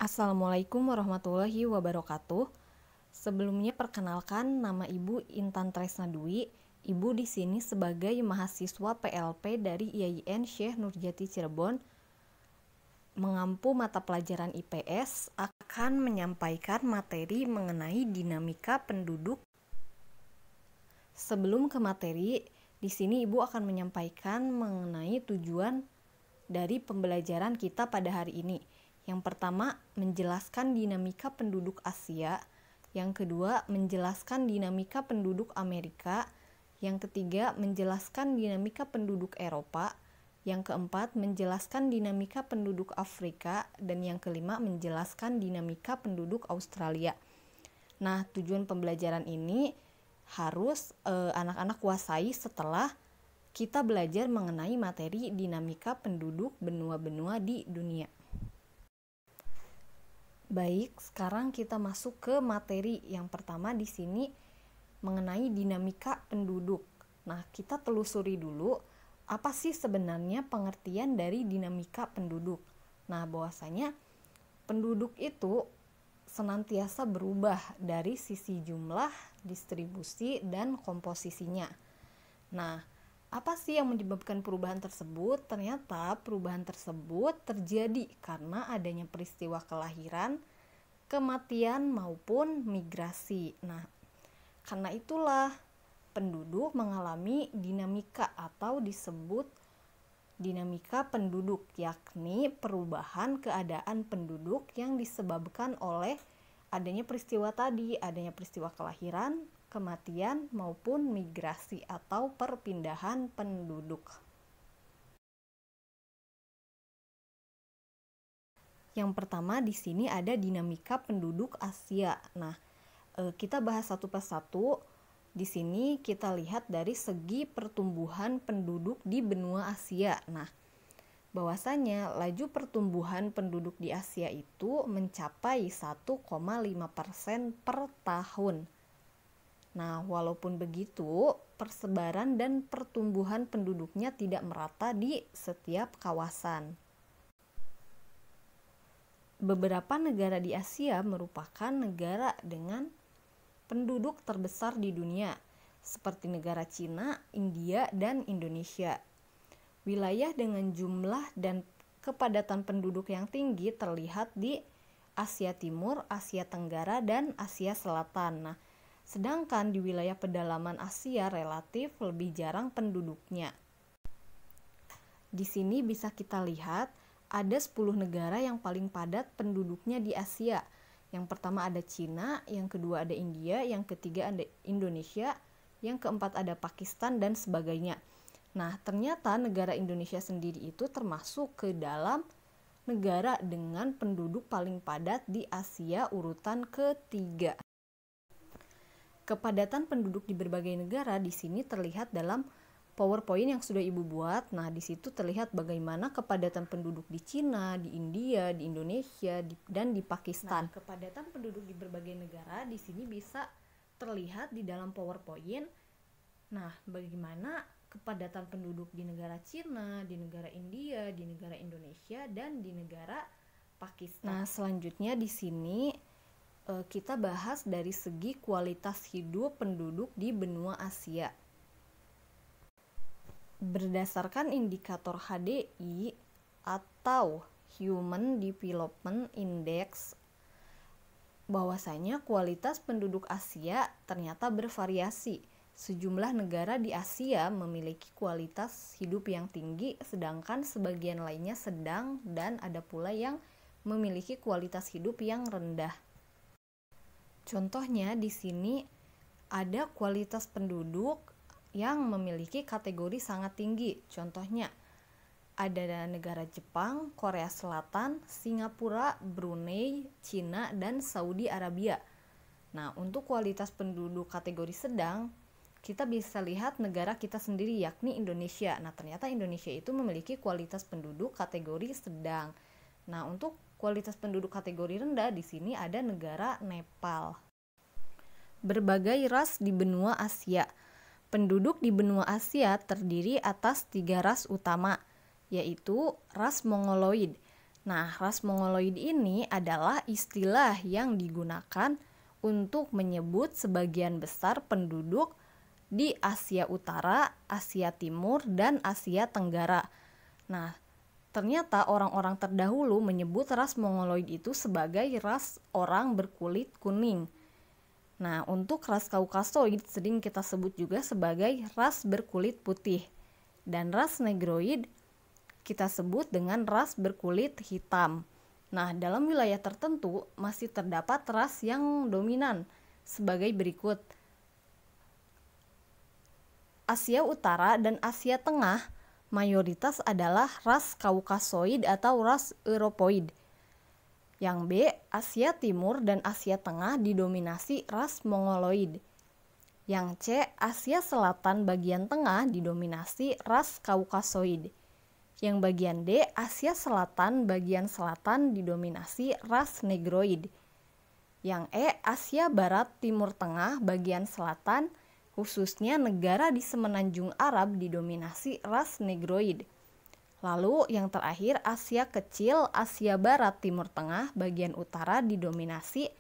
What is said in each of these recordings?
Assalamualaikum warahmatullahi wabarakatuh. Sebelumnya perkenalkan, nama Ibu Intan Tresna Dwi. Ibu di sini sebagai mahasiswa PLP dari IAIN Syekh Nurjati Cirebon, mengampu mata pelajaran IPS, akan menyampaikan materi mengenai dinamika penduduk. Sebelum ke materi, di sini Ibu akan menyampaikan mengenai tujuan dari pembelajaran kita pada hari ini. Yang pertama, menjelaskan dinamika penduduk Asia. Yang kedua, menjelaskan dinamika penduduk Amerika. Yang ketiga, menjelaskan dinamika penduduk Eropa. Yang keempat, menjelaskan dinamika penduduk Afrika. Dan yang kelima, menjelaskan dinamika penduduk Australia. Nah, tujuan pembelajaran ini harus anak-anak kuasai setelah kita belajar mengenai materi dinamika penduduk benua-benua di dunia. Baik, sekarang kita masuk ke materi yang pertama di sini mengenai dinamika penduduk. Nah, kita telusuri dulu apa sih sebenarnya pengertian dari dinamika penduduk. Nah, bahwasanya penduduk itu senantiasa berubah dari sisi jumlah, distribusi, dan komposisinya. Nah, apa sih yang menyebabkan perubahan tersebut? Ternyata perubahan tersebut terjadi karena adanya peristiwa kelahiran, kematian, maupun migrasi. Nah, karena itulah penduduk mengalami dinamika atau disebut dinamika penduduk, yakni perubahan keadaan penduduk yang disebabkan oleh adanya peristiwa tadi, adanya peristiwa kelahiran, kematian, maupun migrasi atau perpindahan penduduk. Yang pertama di sini ada dinamika penduduk Asia. Nah, kita bahas satu persatu. Di sini kita lihat dari segi pertumbuhan penduduk di benua Asia. Nah, bahwasanya laju pertumbuhan penduduk di Asia itu mencapai 1,5% per tahun. Nah, walaupun begitu, persebaran dan pertumbuhan penduduknya tidak merata di setiap kawasan. Beberapa negara di Asia merupakan negara dengan penduduk terbesar di dunia, seperti negara Cina, India, dan Indonesia. Wilayah dengan jumlah dan kepadatan penduduk yang tinggi terlihat di Asia Timur, Asia Tenggara, dan Asia Selatan. Nah, sedangkan di wilayah pedalaman Asia relatif lebih jarang penduduknya. Di sini bisa kita lihat ada 10 negara yang paling padat penduduknya di Asia. Yang pertama ada Cina, yang kedua ada India, yang ketiga ada Indonesia, yang keempat ada Pakistan, dan sebagainya. Nah, ternyata negara Indonesia sendiri itu termasuk ke dalam negara dengan penduduk paling padat di Asia urutan ketiga. Kepadatan penduduk di berbagai negara di sini terlihat dalam PowerPoint yang sudah Ibu buat. Nah, di situ terlihat bagaimana kepadatan penduduk di Cina, di India, di Indonesia, dan di Pakistan. Nah, kepadatan penduduk di berbagai negara di sini bisa terlihat di dalam PowerPoint. Nah, bagaimana kepadatan penduduk di negara Cina, di negara India, di negara Indonesia, dan di negara Pakistan. Nah, selanjutnya di sini kita bahas dari segi kualitas hidup penduduk di benua Asia. Berdasarkan indikator HDI atau Human Development Index, bahwasanya kualitas penduduk Asia ternyata bervariasi. Sejumlah negara di Asia memiliki kualitas hidup yang tinggi, sedangkan sebagian lainnya sedang, dan ada pula yang memiliki kualitas hidup yang rendah. Contohnya di sini ada kualitas penduduk yang memiliki kategori sangat tinggi. Contohnya ada negara Jepang, Korea Selatan, Singapura, Brunei, Cina, dan Saudi Arabia. Nah, untuk kualitas penduduk kategori sedang, kita bisa lihat negara kita sendiri, yakni Indonesia. Nah, ternyata Indonesia itu memiliki kualitas penduduk kategori sedang. Nah, untuk kualitas penduduk kategori rendah di sini ada negara Nepal. Berbagai ras di benua Asia. Penduduk di benua Asia terdiri atas 3 ras utama, yaitu ras Mongoloid. Nah, ras Mongoloid ini adalah istilah yang digunakan untuk menyebut sebagian besar penduduk di Asia Utara, Asia Timur, dan Asia Tenggara. Nah, ternyata orang-orang terdahulu menyebut ras Mongoloid itu sebagai ras orang berkulit kuning. Nah, untuk ras Kaukasoid sering kita sebut juga sebagai ras berkulit putih. Dan ras Negroid kita sebut dengan ras berkulit hitam. Nah, dalam wilayah tertentu masih terdapat ras yang dominan sebagai berikut. Asia Utara dan Asia Tengah mayoritas adalah ras Kaukasoid atau ras Europoid. Yang B, Asia Timur dan Asia Tengah didominasi ras Mongoloid. Yang C, Asia Selatan bagian tengah didominasi ras Kaukasoid. Yang bagian D, Asia Selatan bagian selatan didominasi ras Negroid. Yang E, Asia Barat Timur Tengah bagian selatan, khususnya negara di semenanjung Arab didominasi ras Negroid. Lalu yang terakhir, Asia Kecil, Asia Barat Timur Tengah bagian utara didominasi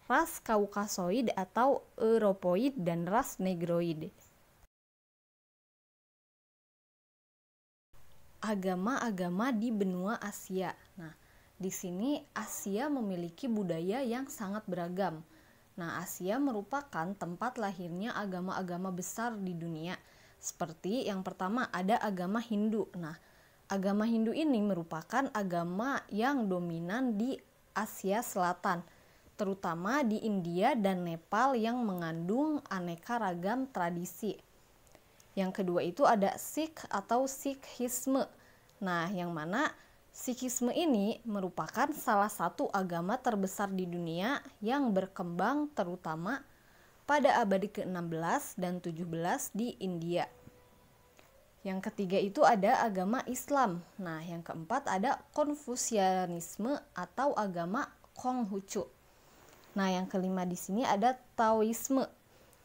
ras Kaukasoid atau Europoid dan ras Negroid. Agama-agama di benua Asia. Nah, di sini Asia memiliki budaya yang sangat beragam. Nah, Asia merupakan tempat lahirnya agama-agama besar di dunia. Seperti yang pertama ada agama Hindu. Nah, agama Hindu ini merupakan agama yang dominan di Asia Selatan, terutama di India dan Nepal yang mengandung aneka ragam tradisi. Yang kedua itu ada Sikh atau Sikhisme. Nah, yang mana Sikhisme ini merupakan salah satu agama terbesar di dunia yang berkembang terutama pada abad ke-16 dan 17 di India. Yang ketiga itu ada agama Islam. Nah, yang keempat ada Konfusianisme atau agama Konghucu. Nah, yang kelima di sini ada Taoisme.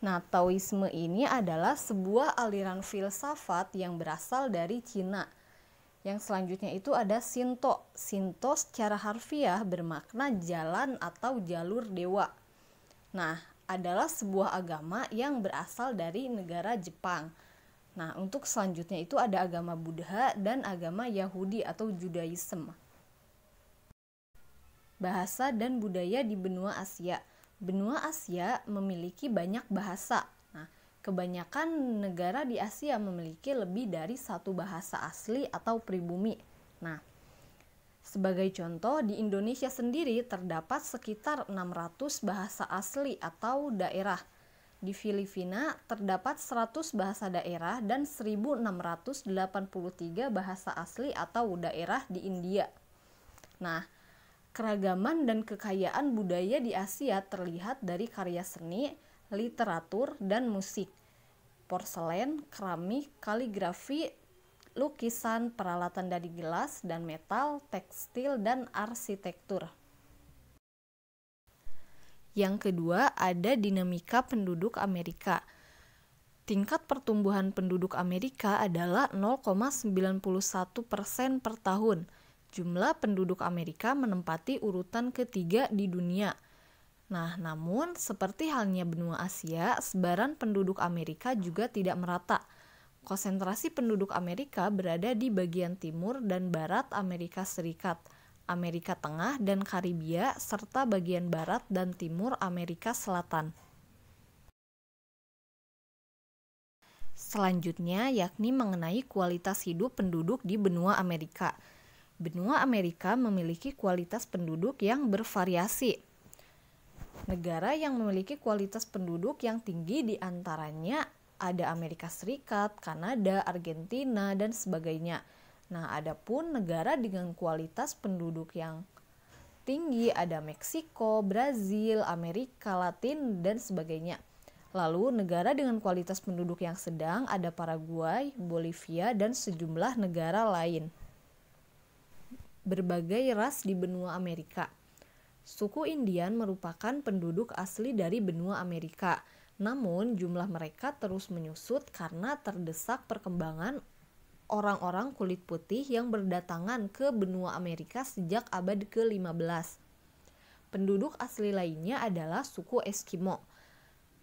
Nah, Taoisme ini adalah sebuah aliran filsafat yang berasal dari Cina. Yang selanjutnya itu ada Shinto. Shinto secara harfiah bermakna jalan atau jalur dewa. Nah, adalah sebuah agama yang berasal dari negara Jepang. Nah, untuk selanjutnya itu ada agama Buddha dan agama Yahudi atau Judaism. Bahasa dan budaya di benua Asia. Benua Asia memiliki banyak bahasa. Nah, kebanyakan negara di Asia memiliki lebih dari satu bahasa asli atau pribumi. Nah, sebagai contoh, di Indonesia sendiri terdapat sekitar 600 bahasa asli atau daerah. Di Filipina terdapat 100 bahasa daerah dan 1683 bahasa asli atau daerah di India. Nah, keragaman dan kekayaan budaya di Asia terlihat dari karya seni, literatur, dan musik, porselen, keramik, kaligrafi, lukisan, peralatan dari gelas dan metal, tekstil, dan arsitektur. Yang kedua, ada dinamika penduduk Amerika. Tingkat pertumbuhan penduduk Amerika adalah 0,91% per tahun. Jumlah penduduk Amerika menempati urutan ketiga di dunia. Nah, namun seperti halnya benua Asia, sebaran penduduk Amerika juga tidak merata. Konsentrasi penduduk Amerika berada di bagian timur dan barat Amerika Serikat, Amerika Tengah dan Karibia, serta bagian barat dan timur Amerika Selatan. Selanjutnya yakni mengenai kualitas hidup penduduk di benua Amerika. Benua Amerika memiliki kualitas penduduk yang bervariasi. Negara yang memiliki kualitas penduduk yang tinggi diantaranya ada Amerika Serikat, Kanada, Argentina, dan sebagainya. Nah, ada pun negara dengan kualitas penduduk yang tinggi ada Meksiko, Brazil, Amerika Latin, dan sebagainya. Lalu negara dengan kualitas penduduk yang sedang ada Paraguay, Bolivia, dan sejumlah negara lain. Berbagai ras di benua Amerika. Suku Indian merupakan penduduk asli dari benua Amerika. Namun jumlah mereka terus menyusut karena terdesak perkembangan orang-orang kulit putih yang berdatangan ke benua Amerika sejak abad ke-15. Penduduk asli lainnya adalah suku Eskimo.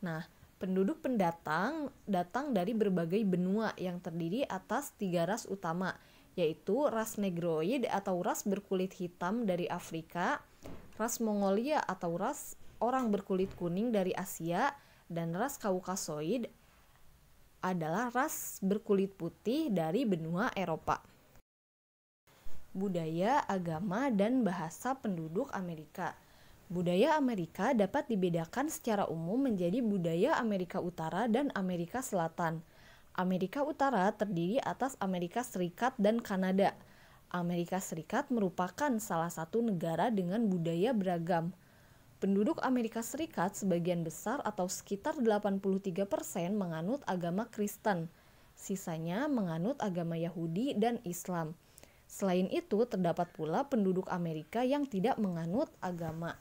Nah, penduduk pendatang datang dari berbagai benua yang terdiri atas 3 ras utama, yaitu ras Negroid atau ras berkulit hitam dari Afrika, ras Mongolia atau ras orang berkulit kuning dari Asia, dan ras Kaukasoid adalah ras berkulit putih dari benua Eropa. Budaya, agama, dan bahasa penduduk Amerika. Budaya Amerika dapat dibedakan secara umum menjadi budaya Amerika Utara dan Amerika Selatan. Amerika Utara terdiri atas Amerika Serikat dan Kanada. Amerika Serikat merupakan salah satu negara dengan budaya beragam. Penduduk Amerika Serikat sebagian besar atau sekitar 83% menganut agama Kristen. Sisanya menganut agama Yahudi dan Islam. Selain itu, terdapat pula penduduk Amerika yang tidak menganut agama.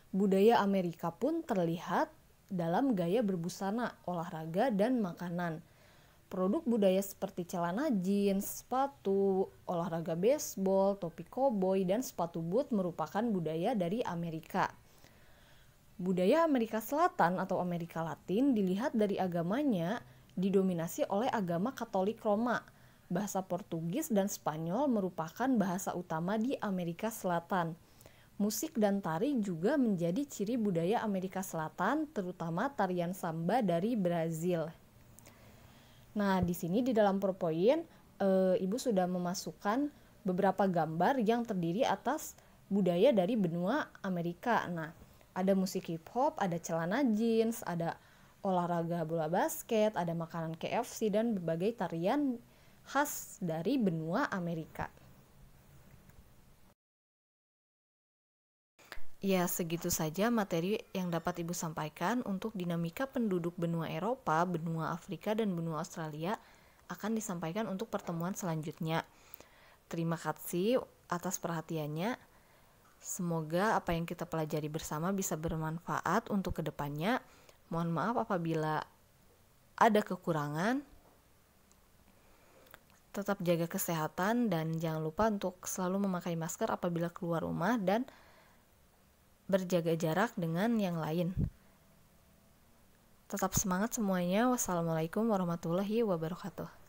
Budaya Amerika pun terlihat dalam gaya berbusana, olahraga, dan makanan. Produk budaya seperti celana jeans, sepatu, olahraga baseball, topi koboi, dan sepatu boot merupakan budaya dari Amerika. Budaya Amerika Selatan atau Amerika Latin dilihat dari agamanya didominasi oleh agama Katolik Roma. Bahasa Portugis dan Spanyol merupakan bahasa utama di Amerika Selatan. Musik dan tari juga menjadi ciri budaya Amerika Selatan, terutama tarian samba dari Brazil. Nah, di sini di dalam PowerPoint, Ibu sudah memasukkan beberapa gambar yang terdiri atas budaya dari benua Amerika. Nah, ada musik hip hop, ada celana jeans, ada olahraga bola basket, ada makanan KFC, dan berbagai tarian khas dari benua Amerika. Ya, segitu saja materi yang dapat Ibu sampaikan untuk dinamika penduduk benua Eropa, benua Afrika, dan benua Australia akan disampaikan untuk pertemuan selanjutnya. Terima kasih atas perhatiannya. Semoga apa yang kita pelajari bersama bisa bermanfaat untuk kedepannya. Mohon maaf apabila ada kekurangan. Tetap jaga kesehatan dan jangan lupa untuk selalu memakai masker apabila keluar rumah dan berjaga jarak dengan yang lain. Tetap semangat semuanya. Wassalamualaikum warahmatullahi wabarakatuh.